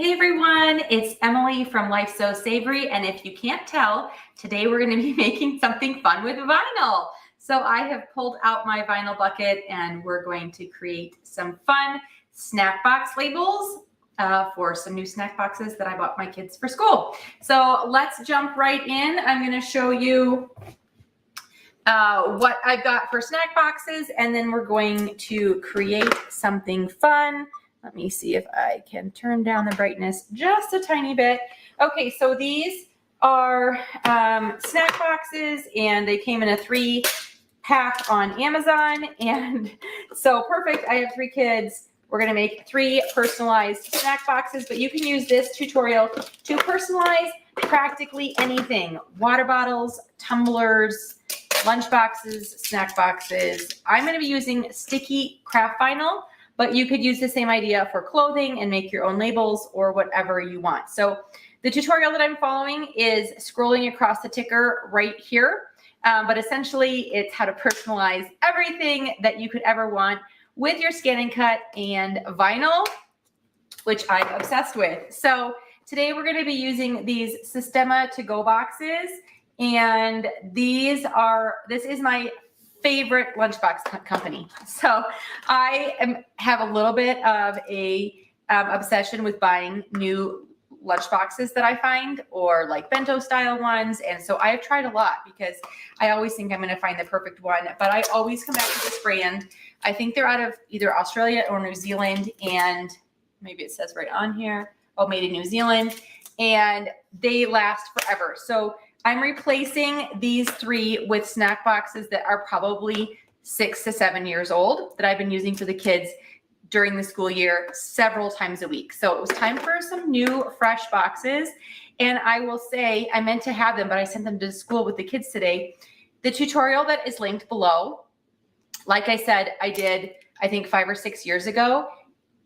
Hey everyone, it's Emily from Life So Savory, and if you can't tell, today we're going to be making something fun with vinyl. So I have pulled out my vinyl bucket and we're going to create some fun snack box labels for some new snack boxes that I bought my kids for school. So let's jump right in. I'm going to show you what I've got for snack boxes, and then we're going to create something fun. Let me see if I can turn down the brightness just a tiny bit. Okay, so these are snack boxes, and they came in a 3-pack on Amazon, and so perfect. I have 3 kids. We're gonna make 3 personalized snack boxes, but you can use this tutorial to personalize practically anything. Water bottles, tumblers, lunch boxes, snack boxes. I'm going to be using sticky craft vinyl, but you could use the same idea for clothing and make your own labels or whatever you want. So the tutorial that I'm following is scrolling across the ticker right here, but essentially it's how to personalize everything that you could ever want with your scan and cut and vinyl, which I'm obsessed with. So today we're going to be using these Sistema to go boxes. And this is my favorite lunchbox company. So I have a little bit of a obsession with buying new lunchboxes that I find, or like bento style ones. And so I have tried a lot because I always think I'm going to find the perfect one, but I always come back to this brand. I think they're out of either Australia or New Zealand, and maybe it says right on here, oh, made in New Zealand, and they last forever. So I'm replacing these 3 with snack boxes that are probably 6 to 7 years old that I've been using for the kids during the school year several times a week. So it was time for some new fresh boxes. And I will say, I meant to have them, but I sent them to school with the kids today. The tutorial that is linked below, like I said, I did, I think 5 or 6 years ago,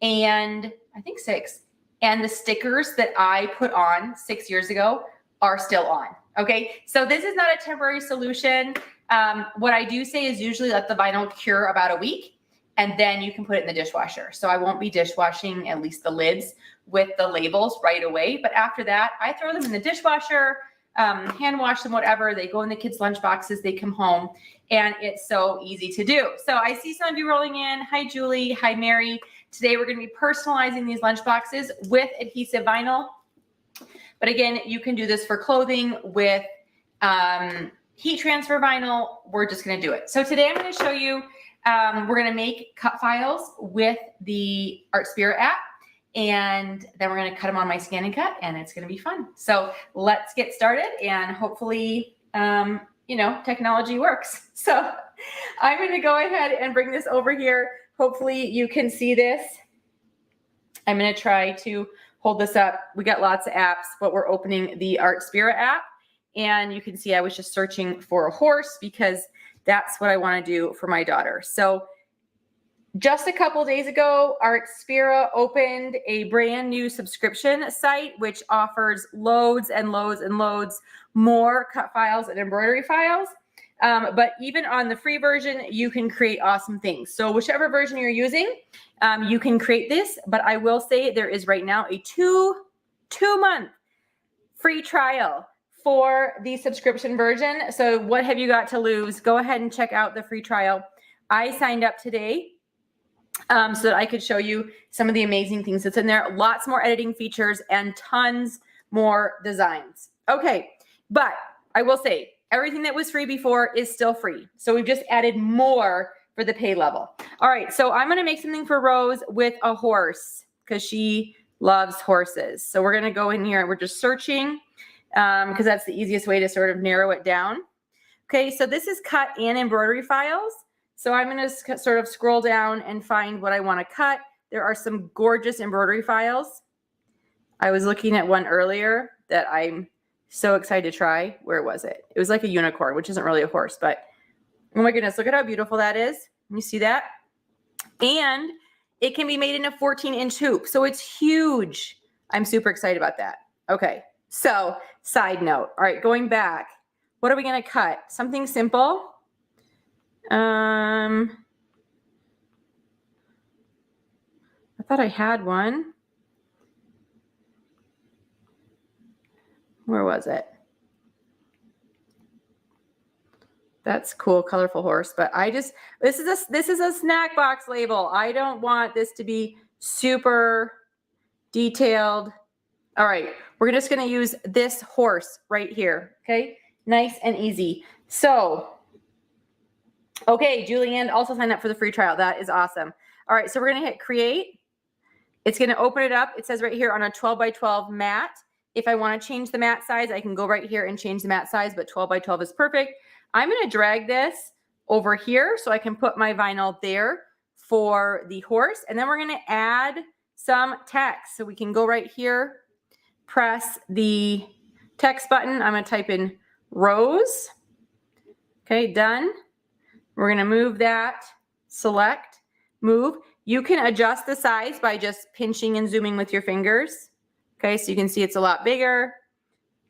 and I think 6. And the stickers that I put on 6 years ago are still on. Okay, so this is not a temporary solution. What I do say is usually let the vinyl cure about a week, and then you can put it in the dishwasher. So I won't be dishwashing at least the lids with the labels right away. But after that, I throw them in the dishwasher, hand wash them, whatever. They go in the kids' lunch boxes, they come home, and it's so easy to do. So I see some of you rolling in. Hi, Julie. Hi, Mary. Today we're going to be personalizing these lunch boxes with adhesive vinyl. But again, you can do this for clothing with heat transfer vinyl. We're just going to do it. So today I'm going to show you, we're going to make cut files with the Art Spirit app, and then we're going to cut them on my scan and cut, and it's going to be fun. So let's get started, and hopefully, technology works. So I'm going to go ahead and bring this over here. Hopefully you can see this. I'm going to try to hold this up. We got lots of apps, but we're opening the Art Spirit app, and you can see I was just searching for a horse because that's what I want to do for my daughter. So just a couple days ago, Art Spirit opened a brand new subscription site, which offers loads and loads and loads more cut files and embroidery files. But even on the free version, you can create awesome things. So whichever version you're using, you can create this. But I will say there is right now a two-month free trial for the subscription version. So what have you got to lose? Go ahead and check out the free trial. I signed up today so that I could show you some of the amazing things that's in there. Lots more editing features and tons more designs. Okay, but I will say, everything that was free before is still free. So we've just added more for the pay level. All right, so I'm going to make something for Rose with a horse because she loves horses. So we're going to go in here and we're just searching because that's the easiest way to sort of narrow it down. Okay, so this is cut and embroidery files. So I'm going to sort of scroll down and find what I want to cut. There are some gorgeous embroidery files. I was looking at one earlier that I'm so excited to try. Where was it? It was like a unicorn, which isn't really a horse, but oh my goodness, look at how beautiful that is. You see that? And it can be made in a 14-inch hoop. So it's huge. I'm super excited about that. Okay. So side note. All right, going back. What are we going to cut? Something simple. I thought I had one. Where was it? That's cool, colorful horse. But this is a snack box label. I don't want this to be super detailed. All right, we're just gonna use this horse right here, okay? Nice and easy. So, okay, Julianne also signed up for the free trial. That is awesome. All right, so we're gonna hit create. It's gonna open it up. It says right here on a 12 by 12 mat. If I wanna change the mat size, I can go right here and change the mat size, but 12 by 12 is perfect. I'm gonna drag this over here so I can put my vinyl there for the horse. And then we're gonna add some text. So we can go right here, press the text button. I'm gonna type in Rose. Okay, done. We're gonna move that, select, move. You can adjust the size by just pinching and zooming with your fingers. Okay, so you can see it's a lot bigger.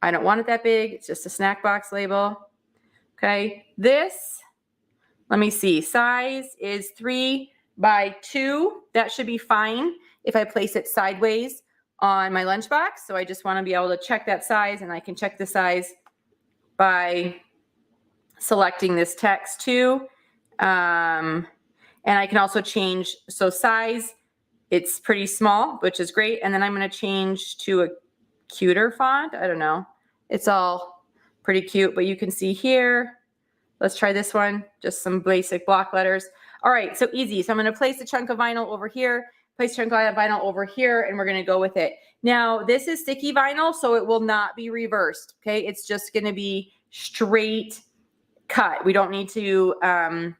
I don't want it that big. It's just a snack box label. Okay, this, let me see, size is 3 by 2. That should be fine if I place it sideways on my lunchbox. So I just want to be able to check that size, and I can check the size by selecting this text too. And I can also change, so size, it's pretty small, which is great. And then I'm going to change to a cuter font. I don't know. It's all pretty cute, but you can see here, let's try this one, just some basic block letters. All right, so easy. So I'm going to place a chunk of vinyl over here, place a chunk of vinyl over here, and we're going to go with it. Now, this is sticky vinyl, so it will not be reversed, okay? It's just going to be straight cut. We don't need to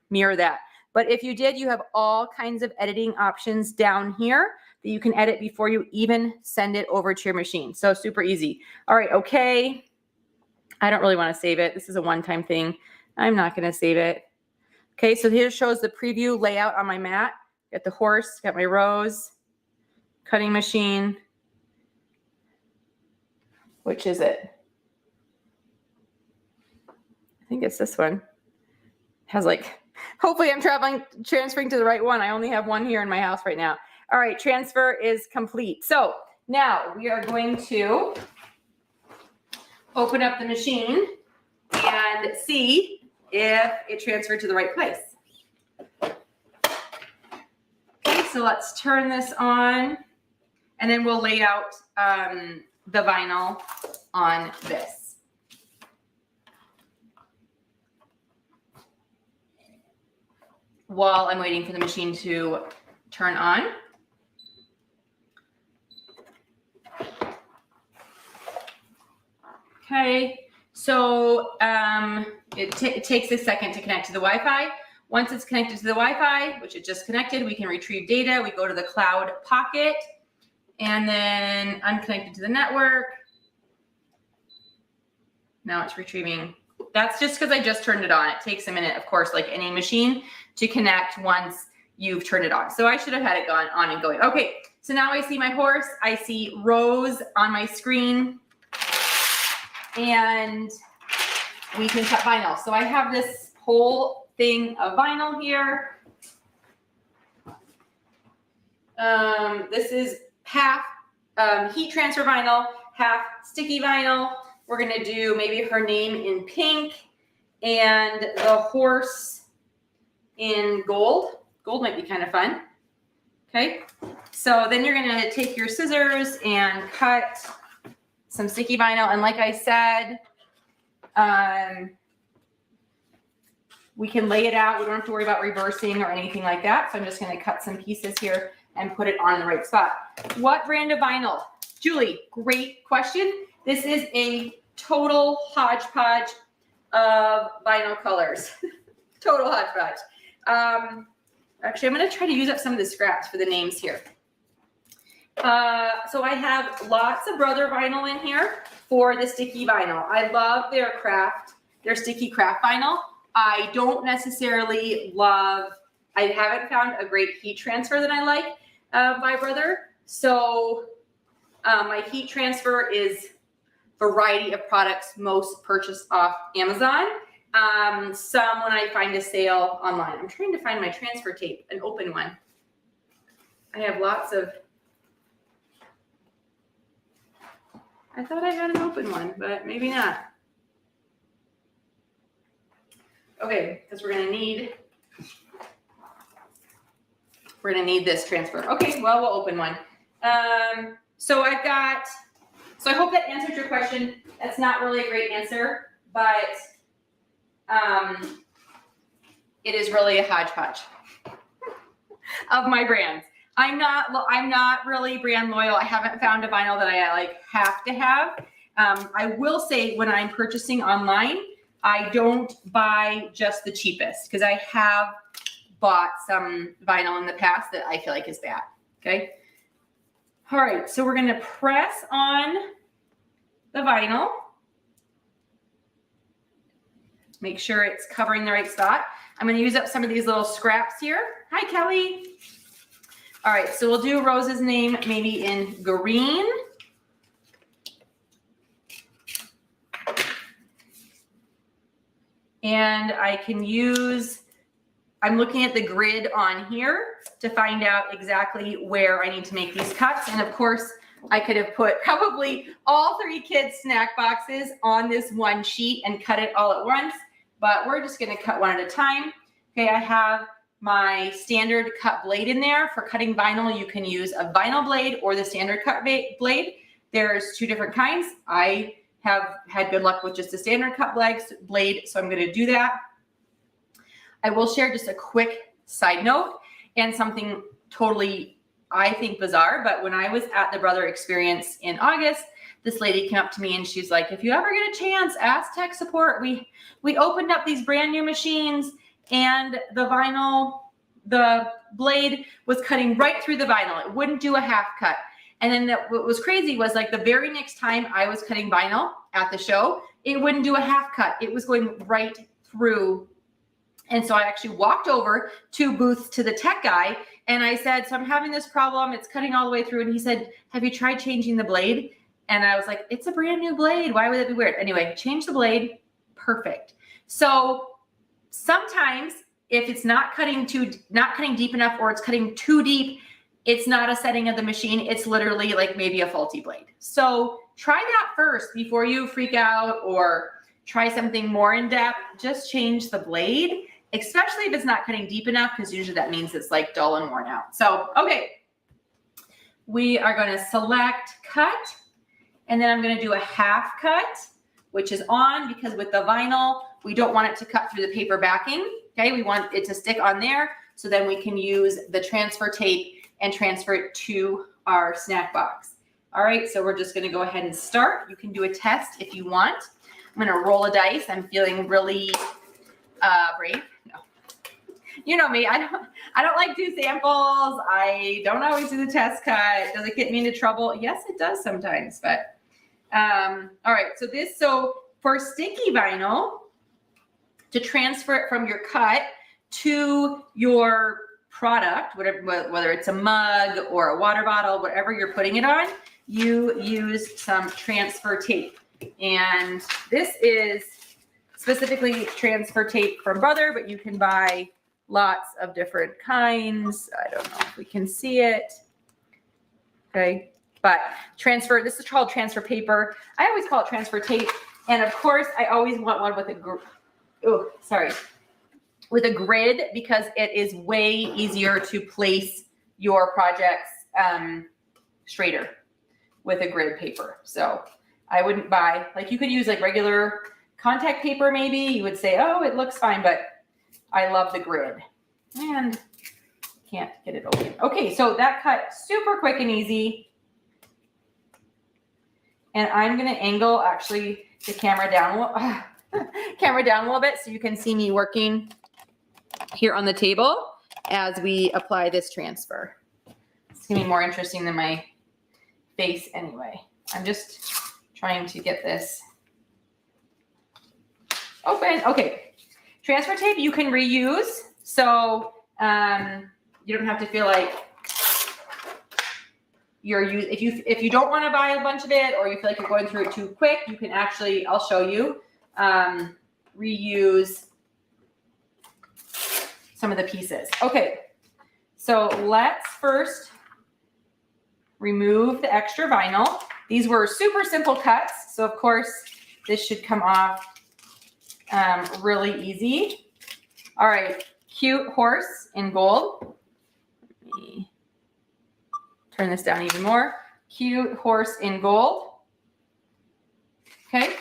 mirror that. But if you did, you have all kinds of editing options down here that you can edit before you even send it over to your machine. So super easy. All right, okay. I don't really want to save it. This is a one-time thing. I'm not going to save it. Okay, so here shows the preview layout on my mat. Got the horse, got my rose, cutting machine. Which is it? I think it's this one. Has like, hopefully I'm transferring to the right one. I only have one here in my house right now. All right, transfer is complete. So now we are going to open up the machine and see if it transferred to the right place. Okay, so let's turn this on, and then we'll lay out the vinyl on this. While I'm waiting for the machine to turn on. Okay, so it takes a second to connect to the Wi-Fi. Once it's connected to the Wi-Fi, which it just connected, we can retrieve data. We go to the cloud pocket and then unconnected to the network. Now it's retrieving. That's just because I just turned it on. It takes a minute, of course, like any machine, to connect once you've turned it on. So I should have had it gone on and going. Okay, so now I see my horse. I see Rose on my screen. And we can cut vinyl. So I have this whole thing of vinyl here. This is half heat transfer vinyl, half sticky vinyl. We're gonna do maybe her name in pink and the horse in gold. Gold might be kind of fun. Okay, so then you're gonna take your scissors and cut some sticky vinyl. And like I said, we can lay it out. We don't have to worry about reversing or anything like that. So I'm just going to cut some pieces here and put it on the right spot. What brand of vinyl? Julie, great question. This is a total hodgepodge of vinyl colors. Total hodgepodge. Actually, I'm going to try to use up some of the scraps for the names here. So I have lots of Brother vinyl in here for the sticky vinyl. I love their sticky craft vinyl. I don't necessarily love, I haven't found a great heat transfer that I like by Brother. So my heat transfer is variety of products most purchased off Amazon. Some when I find a sale online. I'm trying to find my transfer tape, an open one. I have lots of I thought I had an open one, but maybe not. Okay, because we're gonna need this transfer. Okay, well, we'll open one. So I hope that answered your question. That's not really a great answer, but it is really a hodgepodge of my brands. I'm not really brand loyal. I haven't found a vinyl that I like have to have. I will say when I'm purchasing online, I don't buy just the cheapest because I have bought some vinyl in the past that I feel like is bad. Okay. All right. So we're going to press on the vinyl. Make sure it's covering the right spot. I'm going to use up some of these little scraps here. Hi, Kelly. All right, so we'll do Rose's name maybe in green. And I can I'm looking at the grid on here to find out exactly where I need to make these cuts. And of course, I could have put probably all 3 kids' snack boxes on this one sheet and cut it all at once, but we're just gonna cut one at a time. Okay, I have my standard cut blade in there. For cutting vinyl, you can use a vinyl blade or the standard cut blade. There's 2 different kinds. I have had good luck with just a standard cut blade, so I'm gonna do that. I will share just a quick side note and something totally, I think, bizarre, but when I was at the Brother Experience in August, this lady came up to me and she's like, if you ever get a chance, ask tech support. We opened up these brand new machines and the blade was cutting right through the vinyl. It wouldn't do a half cut. And then what was crazy was like the very next time I was cutting vinyl at the show, it wouldn't do a half cut. It was going right through. And so I actually walked over 2 booths to the tech guy and I said, so I'm having this problem. It's cutting all the way through. And he said, have you tried changing the blade? And I was like, it's a brand new blade. Why would that be weird? Anyway, change the blade. Perfect. So sometimes if it's not cutting deep enough or it's cutting too deep, it's not a setting of the machine. It's literally like maybe a faulty blade. So try that first before you freak out or try something more in depth. Just change the blade, especially if it's not cutting deep enough, because usually that means it's like dull and worn out. So, okay, we are going to select cut, and then I'm going to do a half cut, which is on, because with the vinyl, we don't want it to cut through the paper backing. Okay, we want it to stick on there, so then we can use the transfer tape and transfer it to our snack box. All right, so we're just going to go ahead and start. You can do a test if you want. I'm going to roll a dice. I'm feeling really brave. No, you know me. I don't like to do samples. I don't always do the test cut. Does it get me into trouble? Yes, it does sometimes. But all right. So for sticky vinyl, to transfer it from your cut to your product, whether it's a mug or a water bottle, whatever you're putting it on, you use some transfer tape. And this is specifically transfer tape from Brother, but you can buy lots of different kinds. I don't know if we can see it. Okay, but this is called transfer paper. I always call it transfer tape. And of course, I always want one with with a grid, because it is way easier to place your projects straighter with a grid paper. So I wouldn't buy, like, you could use like regular contact paper maybe. You would say, oh, it looks fine, but I love the grid. And can't get it open. Okay, so that cut super quick and easy. And I'm gonna angle actually the camera down a little bit so you can see me working here on the table as we apply this transfer. It's gonna be more interesting than my face anyway. I'm just trying to get this open. Okay, transfer tape you can reuse, so you don't have to feel like if you don't want to buy a bunch of it, or you feel like you're going through it too quick, you can actually, I'll show you, reuse some of the pieces. Okay, so let's first remove the extra vinyl. These were super simple cuts. So of course, this should come off really easy. All right, cute horse in gold. Let me turn this down even more. Cute horse in gold. Okay.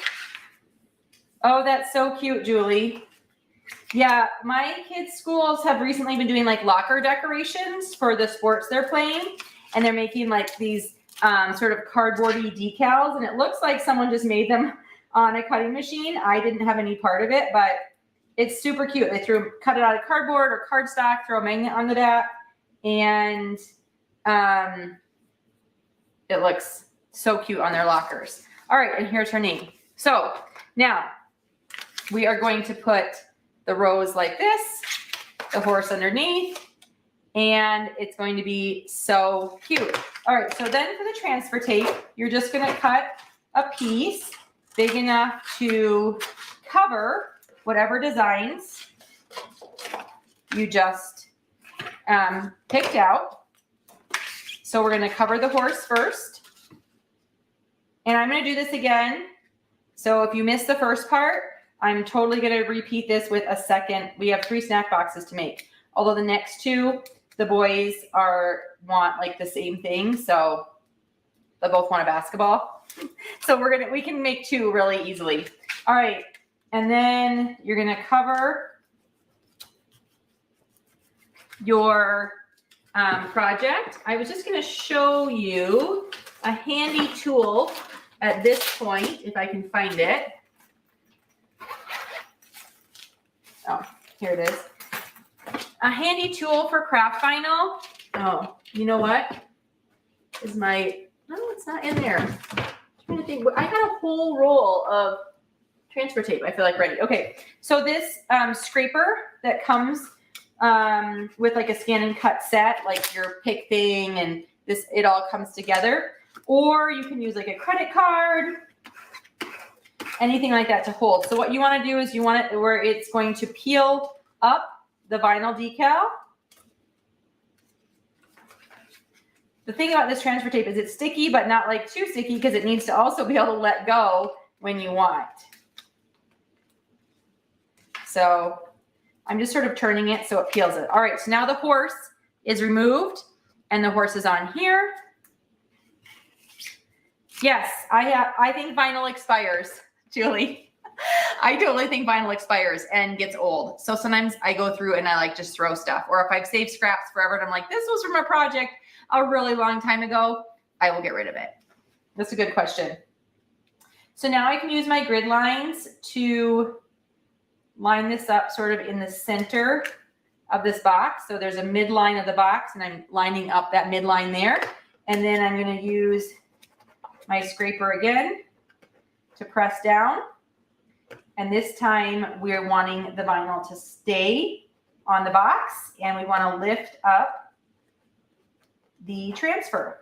Oh, that's so cute, Julie. Yeah, my kids' schools have recently been doing like locker decorations for the sports they're playing. And they're making like these sort of cardboardy decals. And it looks like someone just made them on a cutting machine. I didn't have any part of it, but it's super cute. They cut it out of cardboard or cardstock, throw a magnet onto that. And it looks so cute on their lockers. All right, and here's her name. So now we are going to put the rose like this, the horse underneath, and it's going to be so cute. All right, so then for the transfer tape, you're just gonna cut a piece big enough to cover whatever designs you just picked out. So we're gonna cover the horse first. And I'm gonna do this again. So if you missed the first part, I'm totally gonna repeat this with a second. We have 3 snack boxes to make. Although the next 2, the boys want like the same thing. So they both want a basketball. So we can make 2 really easily. All right, and then you're gonna cover your project. I was just gonna show you a handy tool at this point, if I can find it. Oh, here it is. A handy tool for craft vinyl. Oh, you know what? No, it's not in there. I'm trying to think. I had a whole roll of transfer tape, I feel like, ready. Okay, so this scraper that comes with like a scan and cut set, like your pick thing, and this, it all comes together. Or you can use like a credit card, anything like that to hold. So what you want to do is you want it where it's going to peel up the vinyl decal. The thing about this transfer tape is it's sticky, but not like too sticky, because it needs to also be able to let go when you want. So I'm just sort of turning it so it peels it. All right, so now the horse is removed and the horse is on here. Yes, I think vinyl expires, Julie. I totally think vinyl expires and gets old. So sometimes I go through and I like just throw stuff. Or if I've saved scraps forever and I'm like, this was from a project a really long time ago, I will get rid of it. That's a good question. So now I can use my grid lines to line this up sort of in the center of this box. So there's a midline of the box and I'm lining up that midline there. And then I'm going to use my scraper again to press down. And this time we're wanting the vinyl to stay on the box and we want to lift up the transfer.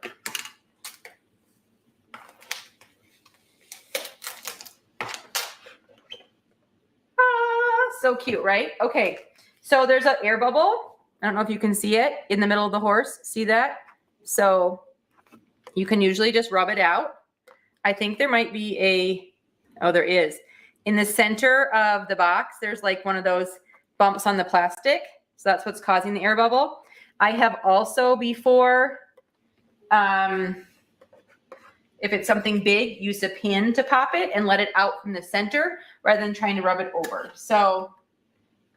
So cute, right? Okay, so there's an air bubble. I don't know if you can see it in the middle of the horse. See that? So you can usually just rub it out. I think there might be there is. In the center of the box, there's like one of those bumps on the plastic. So that's what's causing the air bubble. I have also before, if it's something big, use a pin to pop it and let it out from the center rather than trying to rub it over. So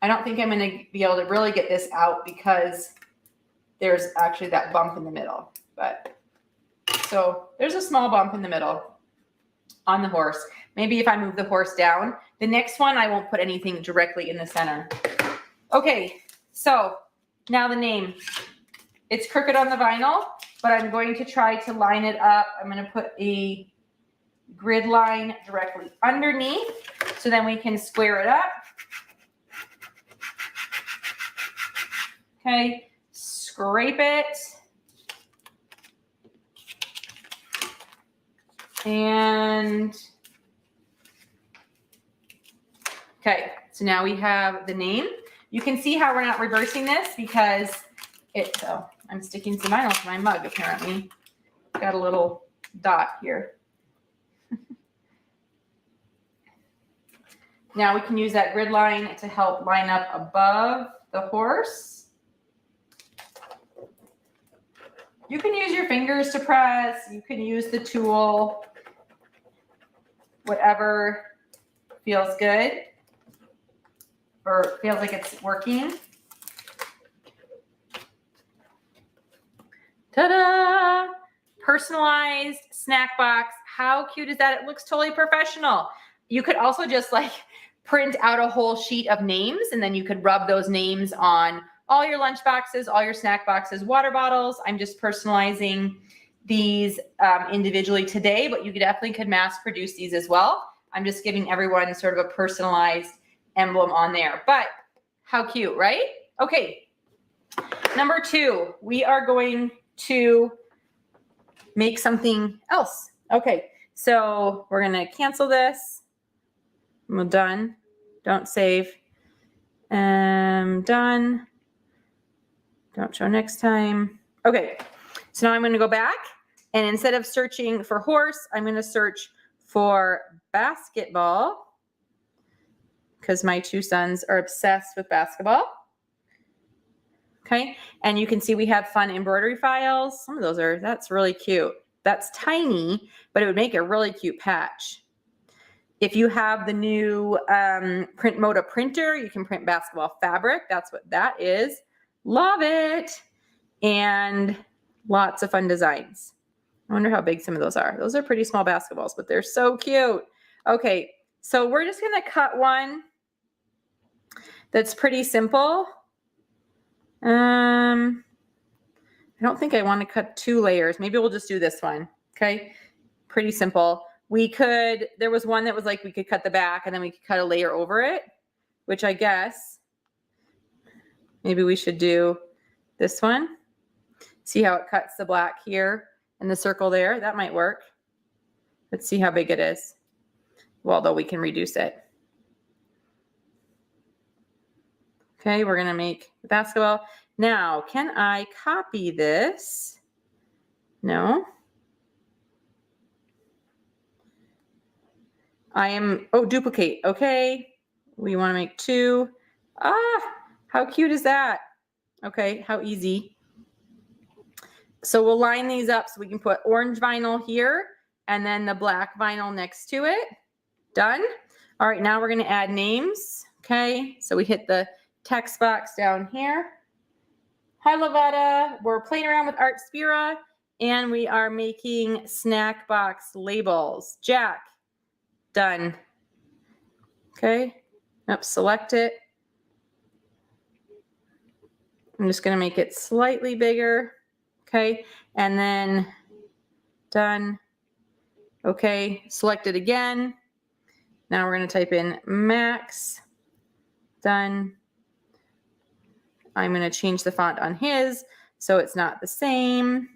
I don't think I'm going to be able to really get this out because there's actually that bump in the middle. But so there's a small bump in the middle on the horse. Maybe if I move the horse down. The next one, I won't put anything directly in the center. Okay, so now the name. It's crooked on the vinyl, but I'm going to try to line it up. I'm going to put a grid line directly underneath so then we can square it up. Okay, scrape it. And okay, so now we have the name. You can see how we're not reversing this because I'm sticking some vinyl to my mug apparently. Got a little dot here. Now we can use that grid line to help line up above the horse. You can use your fingers to press. You can use the tool, whatever feels good or feels like it's working. Ta-da! Personalized snack box. How cute is that? It looks totally professional. You could also just like print out a whole sheet of names, and then you could rub those names on all your lunch boxes, all your snack boxes, water bottles. I'm just personalizing these individually today, but you definitely could mass produce these as well. I'm just giving everyone sort of a personalized emblem on there, but how cute, right? Okay, number 2, we are going to make something else. Okay, so we're gonna cancel this. We're done. Don't save. Done. Don't show next time. Okay, so now I'm gonna go back, and instead of searching for horse, I'm gonna search for basketball, because my 2 sons are obsessed with basketball. Okay, and you can see we have fun embroidery files. Some of those are, that's really cute. That's tiny, but it would make a really cute patch. If you have the new Print Moda printer, you can print basketball fabric. That's what that is. Love it. And lots of fun designs. I wonder how big some of those are. Those are pretty small basketballs, but they're so cute. Okay, so we're just gonna cut one that's pretty simple. I don't think I want to cut 2 layers. Maybe we'll just do this one. Okay, pretty simple. We could, there was one that was like we could cut the back and then we could cut a layer over it, which I guess maybe we should do this one. See how it cuts the black here and the circle there? That might work. Let's see how big it is. Well, though we can reduce it. Okay, we're gonna make the basketball. Now, can I copy this? No. Duplicate. Okay, we wanna make 2. How cute is that? Okay, how easy. So we'll line these up so we can put orange vinyl here and then the black vinyl next to it. Done. All right, now we're gonna add names. Okay, so we hit the text box down here. Hi, Lavetta. We're playing around with Art Spira and we are making snack box labels. Jack. Done. Okay. Yep, select it. I'm just going to make it slightly bigger. Okay. And then done. Okay. Select it again. Now we're going to type in Max. Done. I'm going to change the font on his so it's not the same.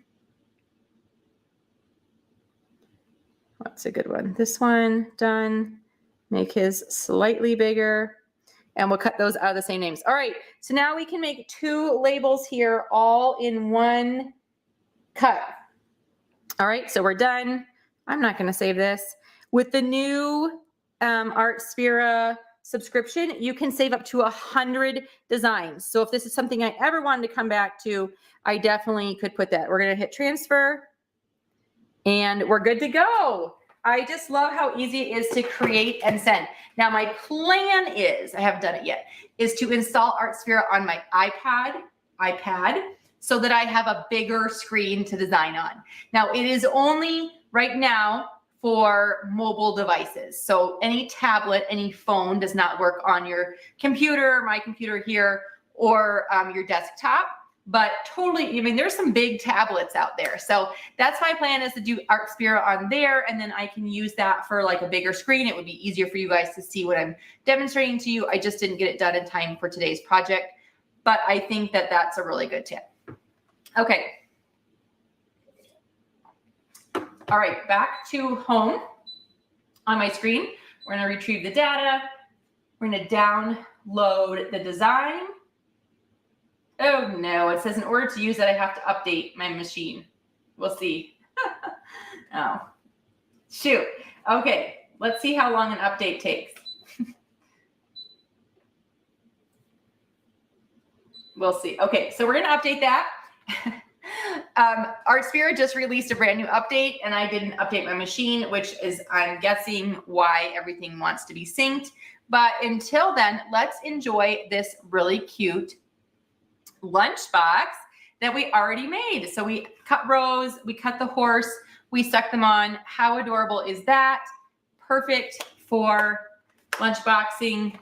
What's a good one? This one. Done. Make his slightly bigger. And we'll cut those out of the same names. All right, so now we can make 2 labels here all in one cut. All right, so we're done. I'm not gonna save this. With the new Art Spira subscription, you can save up to 100 designs. So if this is something I ever wanted to come back to, I definitely could put that. We're gonna hit transfer and we're good to go. I just love how easy it is to create and send. Now my plan is, I haven't done it yet, is to install Art Spira on my iPad, so that I have a bigger screen to design on. Now it is only right now for mobile devices. So any tablet, any phone does not work on your computer, my computer here, or your desktop. But totally, I mean, there's some big tablets out there. So that's my plan, is to do Art Spira on there, and then I can use that for like a bigger screen. It would be easier for you guys to see what I'm demonstrating to you. I just didn't get it done in time for today's project, but I think that that's a really good tip. Okay. All right, back to home on my screen. We're gonna retrieve the data. We're gonna download the design. Oh no, it says in order to use that, I have to update my machine. We'll see. Oh, shoot. Okay, let's see how long an update takes. We'll see. Okay, so we're gonna update that. Artspira just released a brand new update, and I didn't update my machine, which is, I'm guessing, why everything wants to be synced. But until then, let's enjoy this really cute lunchbox that we already made. So we cut Rose, we cut the horse, we stuck them on. How adorable is that? Perfect for lunchboxing.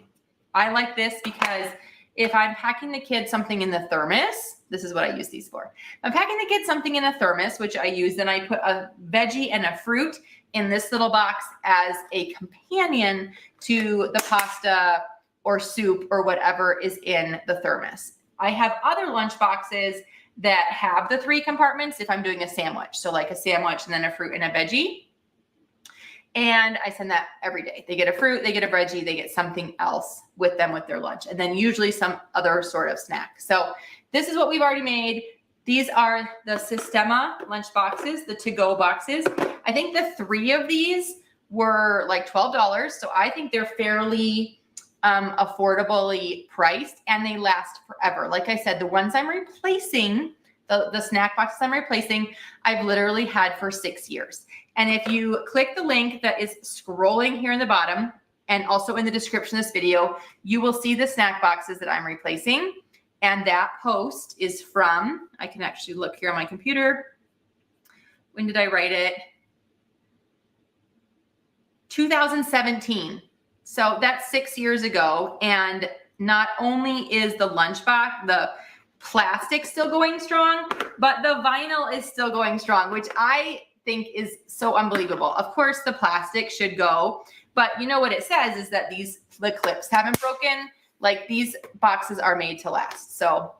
I like this because if I'm packing the kids something in the thermos, this is what I use these for. If I'm packing the kids something in a thermos, which I use, then I put a veggie and a fruit in this little box as a companion to the pasta or soup or whatever is in the thermos. I have other lunch boxes that have the 3 compartments if I'm doing a sandwich. So like a sandwich and then a fruit and a veggie. And I send that every day. They get a fruit, they get a veggie, they get something else with them with their lunch, and then usually some other sort of snack. So this is what we've already made. These are the Sistema lunch boxes, the to-go boxes. I think the 3 of these were like $12. So I think they're fairly affordably priced, and they last forever. Like I said, the ones I'm replacing, the snack boxes I'm replacing, I've literally had for 6 years. And if you click the link that is scrolling here in the bottom and also in the description of this video, you will see the snack boxes that I'm replacing. And that post is from, I can actually look here on my computer. When did I write it? 2017. So that's 6 years ago. And not only is the lunchbox, the plastic still going strong, but the vinyl is still going strong, which I think is so unbelievable. Of course, the plastic should go, but you know what it says is that the clips haven't broken. Like, these boxes are made to last. So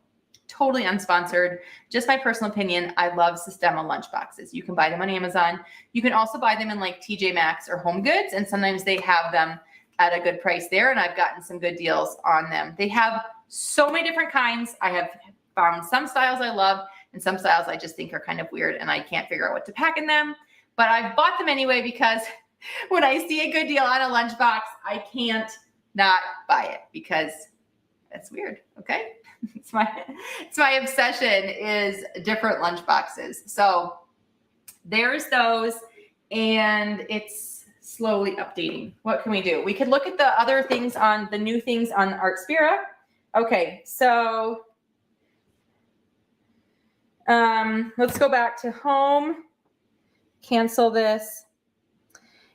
totally unsponsored, just my personal opinion. I love Sistema lunch boxes. You can buy them on Amazon. You can also buy them in like TJ Maxx or Home Goods, and sometimes they have them at a good price there, and I've gotten some good deals on them. They have so many different kinds. I have found some styles I love, and some styles I just think are kind of weird, and I can't figure out what to pack in them. But I've bought them anyway because when I see a good deal on a lunchbox, I can't not buy it because that's weird. Okay, it's my obsession is different lunchboxes. So there's those, and it's slowly updating. What can we do? We could look at the other things on the new things on Artspira. Okay, so let's go back to home, cancel this.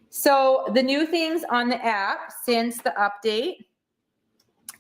So the new things on the app since the update,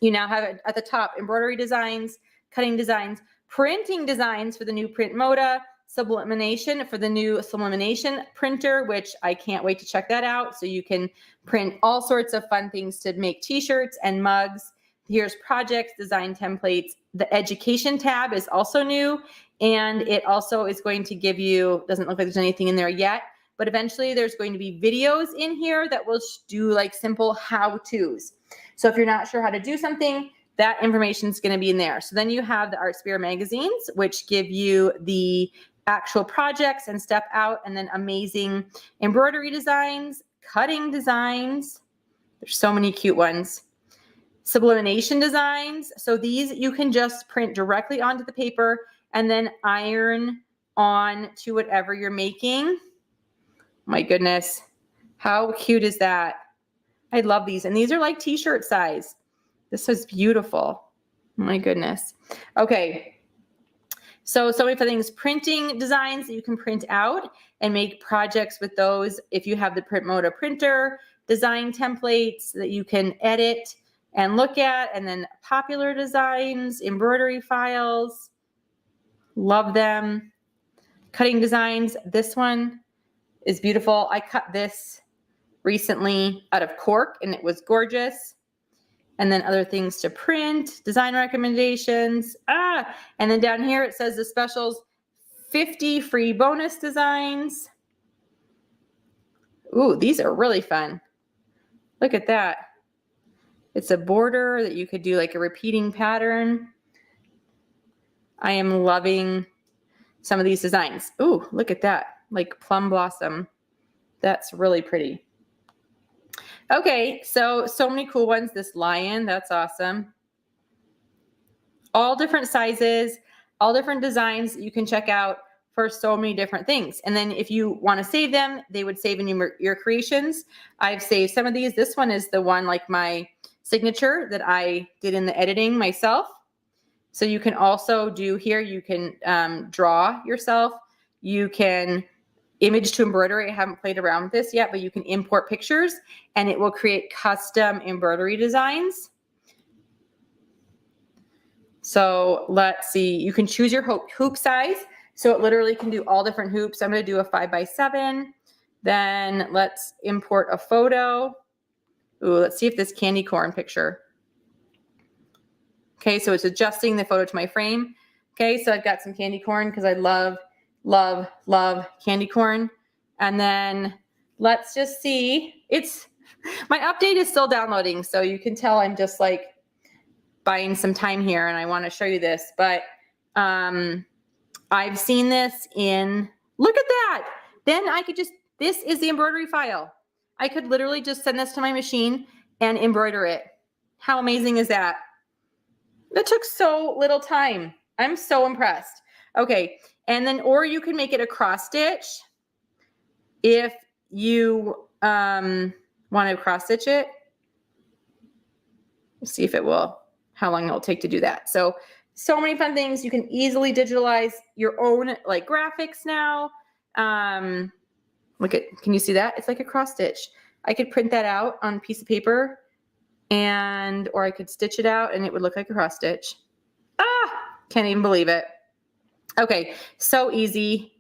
you now have it at the top, embroidery designs, cutting designs, printing designs for the new print Moda, sublimation for the new sublimation printer, which I can't wait to check that out. So you can print all sorts of fun things to make t-shirts and mugs. Here's projects, design templates. The education tab is also new, and it also is going to give you, doesn't look like there's anything in there yet, but eventually there's going to be videos in here that will do like simple how-tos. So if you're not sure how to do something, that information is going to be in there. So then you have the Artspira magazines, which give you the actual projects and step out, and then amazing embroidery designs, cutting designs. There's so many cute ones. Sublimation designs. So these you can just print directly onto the paper and then iron on to whatever you're making. My goodness, how cute is that? I love these. And these are like t-shirt size. This is beautiful. My goodness. Okay. So many fun things. Printing designs that you can print out and make projects with those. If you have the Print Moda printer, design templates that you can edit and look at, and then popular designs, embroidery files. Love them. Cutting designs. This one is beautiful. I cut this recently out of cork and it was gorgeous. And then other things to print, design recommendations. And then down here it says the specials, 50 free bonus designs. Ooh, these are really fun. Look at that. It's a border that you could do like a repeating pattern. I am loving some of these designs. Ooh, look at that. Like plum blossom. That's really pretty. Okay, so many cool ones. This lion, that's awesome. All different sizes, all different designs that you can check out for so many different things. And then if you want to save them, they would save in your creations. I've saved some of these. This one is the one like my signature that I did in the editing myself. So you can also do here, you can draw yourself. You can image to embroidery. I haven't played around with this yet, but you can import pictures and it will create custom embroidery designs. So let's see, you can choose your hoop size. So it literally can do all different hoops. I'm going to do a 5x7. Then let's import a photo. Ooh, let's see if this candy corn picture. Okay, so it's adjusting the photo to my frame. Okay, so I've got some candy corn because I love, love, love candy corn. And then let's just see. My update is still downloading, so you can tell I'm just like buying some time here and I want to show you this. But I've seen this in, look at that. Then I could just, this is the embroidery file. I could literally just send this to my machine and embroider it. How amazing is that? That took so little time. I'm so impressed. Okay, and then, or you can make it a cross stitch if you want to cross stitch it. Let's see if it will, how long it'll take to do that. So many fun things. You can easily digitalize your own like graphics now. Look at, can you see that? It's like a cross stitch. I could print that out on a piece of paper or I could stitch it out and it would look like a cross stitch. Can't even believe it. Okay, so easy.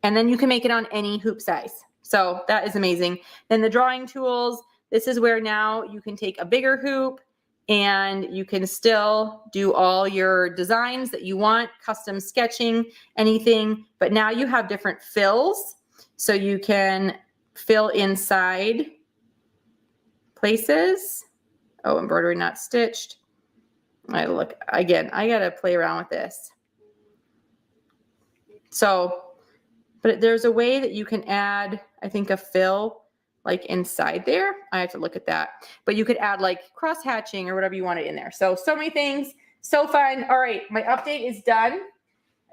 And then you can make it on any hoop size. So that is amazing. Then the drawing tools, this is where now you can take a bigger hoop and you can still do all your designs that you want, custom sketching, anything. But now you have different fills. So you can fill inside places. Oh, embroidery not stitched. Look, again, I got to play around with this. So, but there's a way that you can add, I think, a fill like inside there. I have to look at that. But you could add like cross hatching or whatever you want it in there. So many things. So fun. All right, my update is done.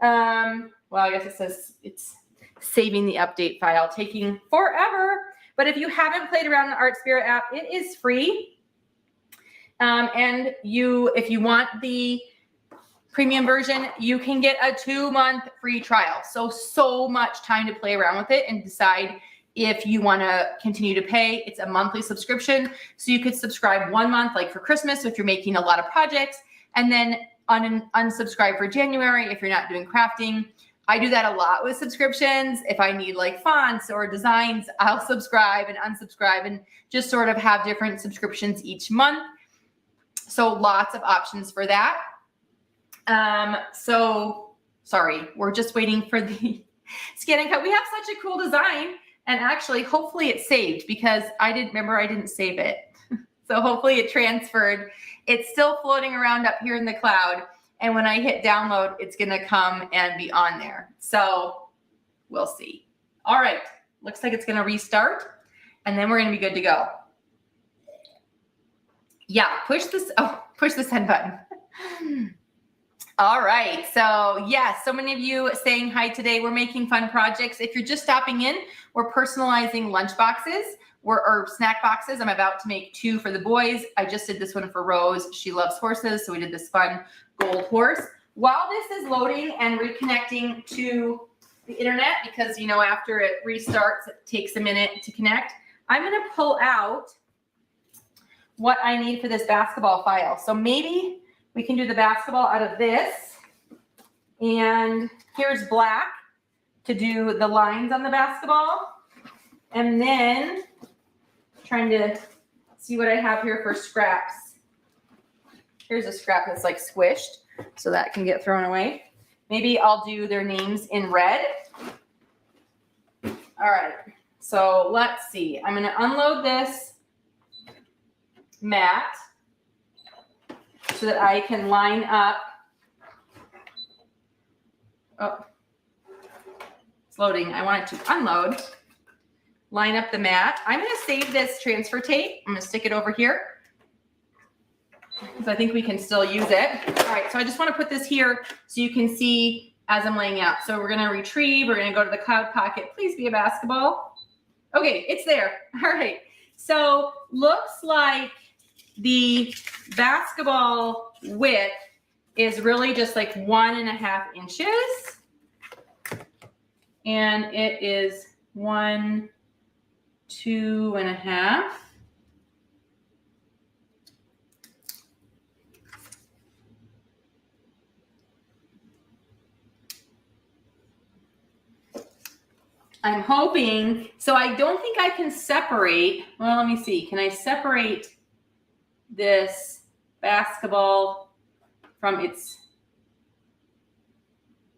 Well, I guess it says it's saving the update file, taking forever. But if you haven't played around the Art Spirit app, it is free. And if you want the premium version, you can get a 2-month free trial. So much time to play around with it and decide if you want to continue to pay. It's a monthly subscription. So you could subscribe 1 month, like for Christmas, if you're making a lot of projects, and then unsubscribe for January if you're not doing crafting. I do that a lot with subscriptions. If I need like fonts or designs, I'll subscribe and unsubscribe and just sort of have different subscriptions each month. So lots of options for that. Sorry, we're just waiting for the scan and cut. We have such a cool design, and actually, hopefully it's saved because I didn't save it. So hopefully it transferred. It's still floating around up here in the cloud. And when I hit download, it's gonna come and be on there. So we'll see. All right, looks like it's gonna restart and then we're gonna be good to go. Yeah, push the send button. All right, so yes, so many of you saying hi today. We're making fun projects. If you're just stopping in, we're personalizing lunch boxes or snack boxes. I'm about to make 2 for the boys. I just did this one for Rose. She loves horses, so we did this fun gold horse. While this is loading and reconnecting to the internet, because you know after it restarts, it takes a minute to connect, I'm gonna pull out what I need for this basketball file. So maybe we can do the basketball out of this. And here's black to do the lines on the basketball. And then trying to see what I have here for scraps. Here's a scrap that's like squished, so that can get thrown away. Maybe I'll do their names in red. All right, so let's see. I'm gonna unload this mat so that I can line up. Oh, it's loading. I want it to unload. line up the mat. I'm gonna save this transfer tape. I'm gonna stick it over here because I think we can still use it. All right, so I just wanna put this here so you can see as I'm laying out. So we're gonna retrieve, we're gonna go to the cloud pocket. Please be a basketball. Okay, it's there. All right, so looks like the basketball width is really just like 1.5 inches. And it is 1, 2.5. I'm hoping, so I don't think I can separate, well, let me see. Can I separate this basketball from its,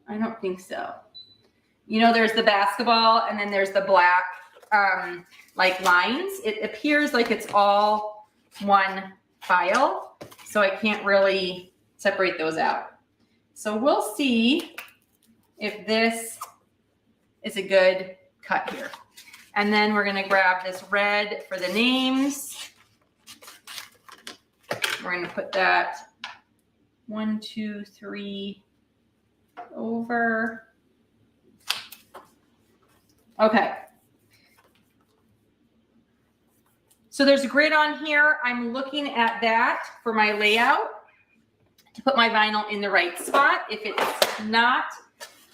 I don't think so. You know, there's the basketball and then there's the black like lines. It appears like it's all one file, so I can't really separate those out. So we'll see if this is a good cut here. And then we're gonna grab this red for the names. We're gonna put that 1, 2, 3 over. Okay. So there's a grid on here. I'm looking at that for my layout to put my vinyl in the right spot. If it's not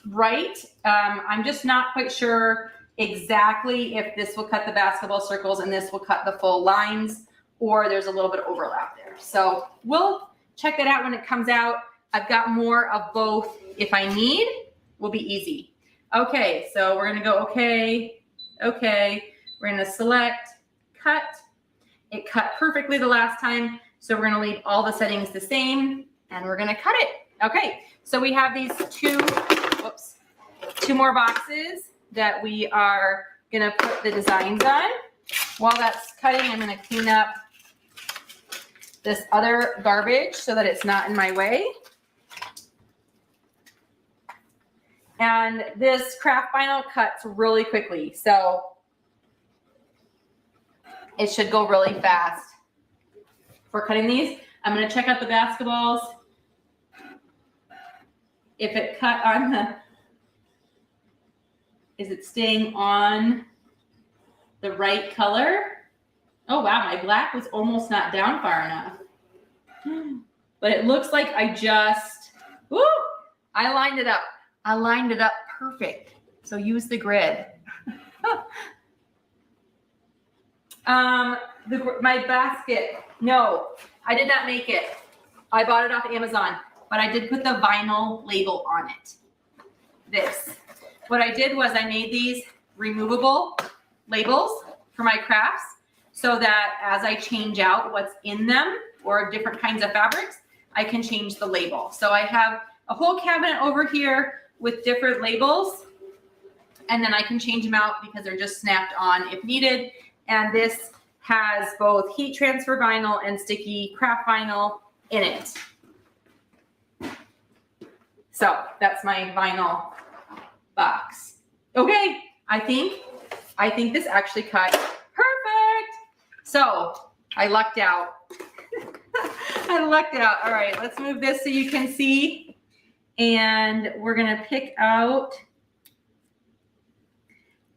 right, I'm just not quite sure exactly if this will cut the basketball circles and this will cut the full lines, or there's a little bit of overlap there. So we'll check that out when it comes out. I've got more of both if I need, will be easy. Okay, so we're gonna go okay. We're gonna select, cut. It cut perfectly the last time, so we're gonna leave all the settings the same and we're gonna cut it. Okay, so we have these two more boxes that we are gonna put the designs on. While that's cutting, I'm gonna clean up this other garbage so that it's not in my way. And this craft vinyl cuts really quickly, so it should go really fast for cutting these. I'm gonna check out the basketballs. If it cut on the, is it staying on the right color? Oh wow, my black was almost not down far enough. But it looks like I just, woo, I lined it up. I lined it up perfect. So use the grid. My basket, no, I did not make it. I bought it off Amazon, but I did put the vinyl label on it. This. What I did was I made these removable labels for my crafts so that as I change out what's in them or different kinds of fabrics, I can change the label. So I have a whole cabinet over here with different labels, and then I can change them out because they're just snapped on if needed. And this has both heat transfer vinyl and sticky craft vinyl in it. So that's my vinyl box. Okay, I think this actually cut perfect. So I lucked out. I lucked out. All right, let's move this so you can see. And we're gonna pick out,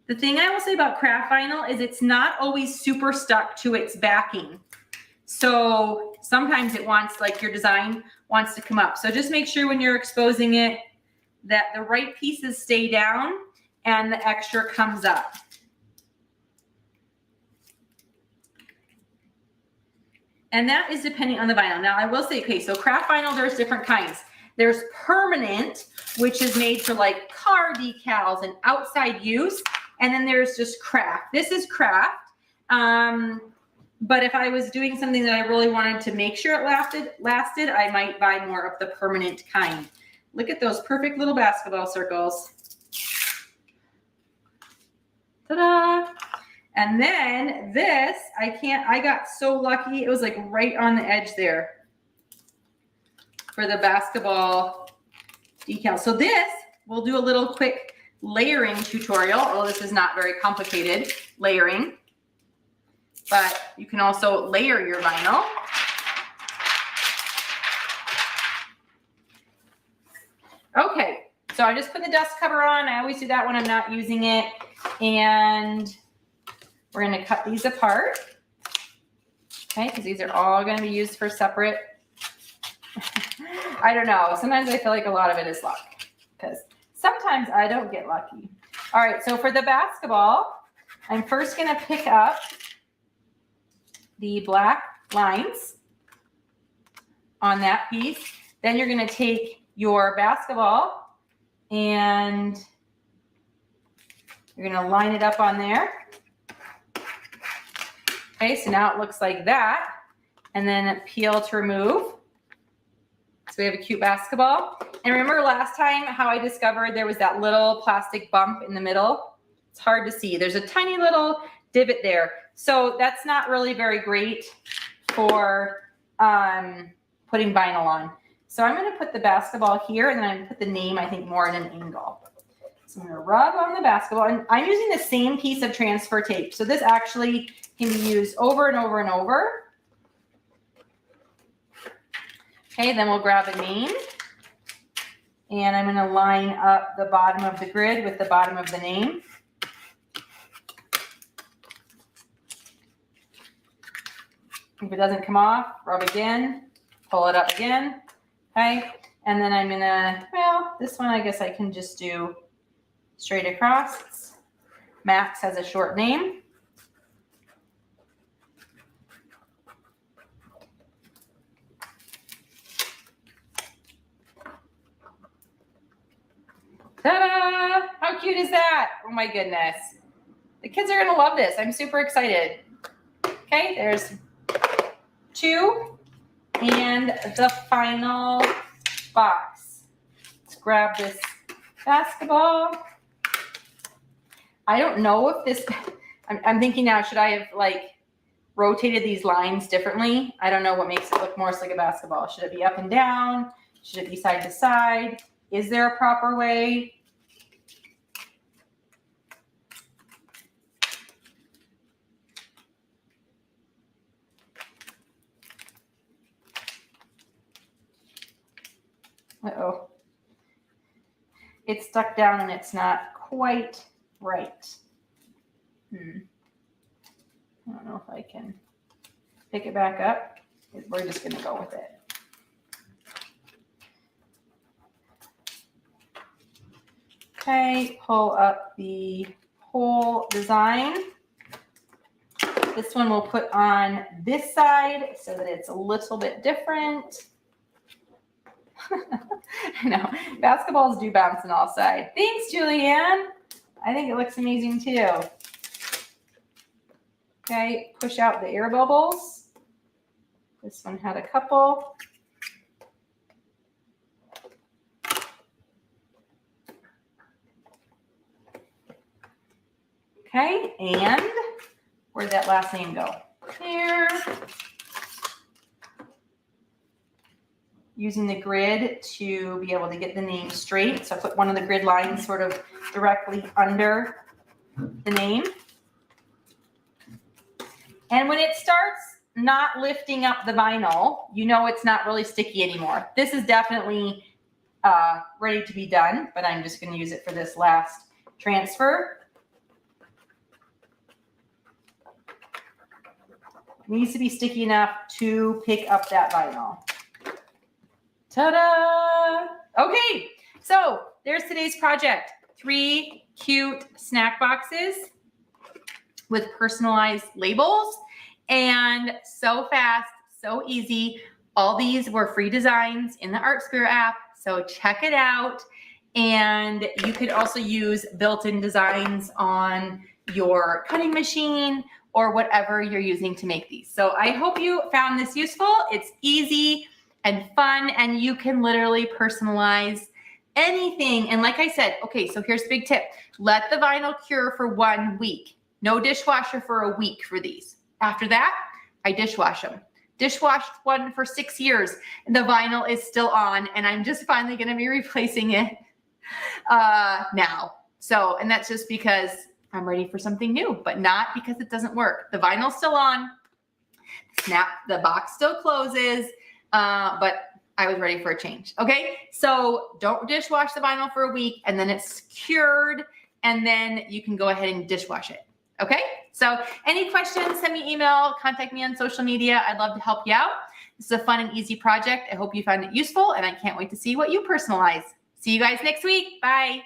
the thing I will say about craft vinyl is it's not always super stuck to its backing. So sometimes it wants, like your design wants to come up. So just make sure when you're exposing it that the right pieces stay down and the extra comes up. And that is depending on the vinyl. Now I will say, okay, so craft vinyl, there's different kinds. There's permanent, which is made for like car decals and outside use. And then there's just craft. This is craft. But if I was doing something that I really wanted to make sure it lasted, I might buy more of the permanent kind. Look at those perfect little basketball circles. Ta-da! And then this, I got so lucky. It was like right on the edge there for the basketball decal. So this, we'll do a little quick layering tutorial, although this is not very complicated, layering. But you can also layer your vinyl. Okay, so I just put the dust cover on. I always do that when I'm not using it. And we're gonna cut these apart. Okay, because these are all gonna be used for separate. I don't know, sometimes I feel like a lot of it is luck, because sometimes I don't get lucky. All right, so for the basketball, I'm first gonna pick up the black lines on that piece. Then you're gonna take your basketball and you're gonna line it up on there. Okay, so now it looks like that. And then peel to remove. So we have a cute basketball. And remember last time how I discovered there was that little plastic bump in the middle? It's hard to see. There's a tiny little divot there. So that's not really very great for putting vinyl on. So I'm gonna put the basketball here, and then I'm gonna put the name, I think, more in an angle. So I'm gonna rub on the basketball, and I'm using the same piece of transfer tape. So this actually can be used over and over and over. Okay, then we'll grab a name, and I'm gonna line up the bottom of the grid with the bottom of the name. If it doesn't come off, rub again, pull it up again, okay? And then I'm gonna, well, this one I guess I can just do straight across. Max has a short name. Ta-da! How cute is that? Oh my goodness. The kids are gonna love this. I'm super excited. Okay, there's 2 and the final box. Let's grab this basketball. I don't know if this, I'm thinking now, should I have like rotated these lines differently? I don't know what makes it look more like a basketball. Should it be up and down? Should it be side to side? Is there a proper way? Uh-oh. It's stuck down and it's not quite right. I don't know if I can pick it back up. We're just gonna go with it. Okay, pull up the whole design. This one we'll put on this side so that it's a little bit different. I know, basketballs do bounce on all sides. Thanks, Julianne. I think it looks amazing too. Okay, push out the air bubbles. This one had a couple. Okay, and where'd that last name go? There. Using the grid to be able to get the name straight. So I put one of the grid lines sort of directly under the name. And when it starts not lifting up the vinyl, you know it's not really sticky anymore. This is definitely ready to be done, but I'm just going to use it for this last transfer. It needs to be sticky enough to pick up that vinyl. Ta-da! Okay, so there's today's project. 3 cute snack boxes with personalized labels, and so fast, so easy. All these were free designs in the ArtSphere app, so check it out. And you could also use built-in designs on your cutting machine or whatever you're using to make these. So I hope you found this useful. It's easy and fun, and you can literally personalize anything. And like I said, okay, so here's the big tip. Let the vinyl cure for 1 week. No dishwasher for a week for these. After that, I dishwash them. Dishwashed one for 6 years, and the vinyl is still on, and I'm just finally gonna be replacing it now. So, and that's just because I'm ready for something new, but not because it doesn't work. The vinyl's still on. Snap, the box still closes, but I was ready for a change. Okay, so don't dishwash the vinyl for a week, and then it's cured, and then you can go ahead and dishwash it. Okay, so any questions, send me email, contact me on social media. I'd love to help you out. This is a fun and easy project. I hope you found it useful, and I can't wait to see what you personalize. See you guys next week. Bye.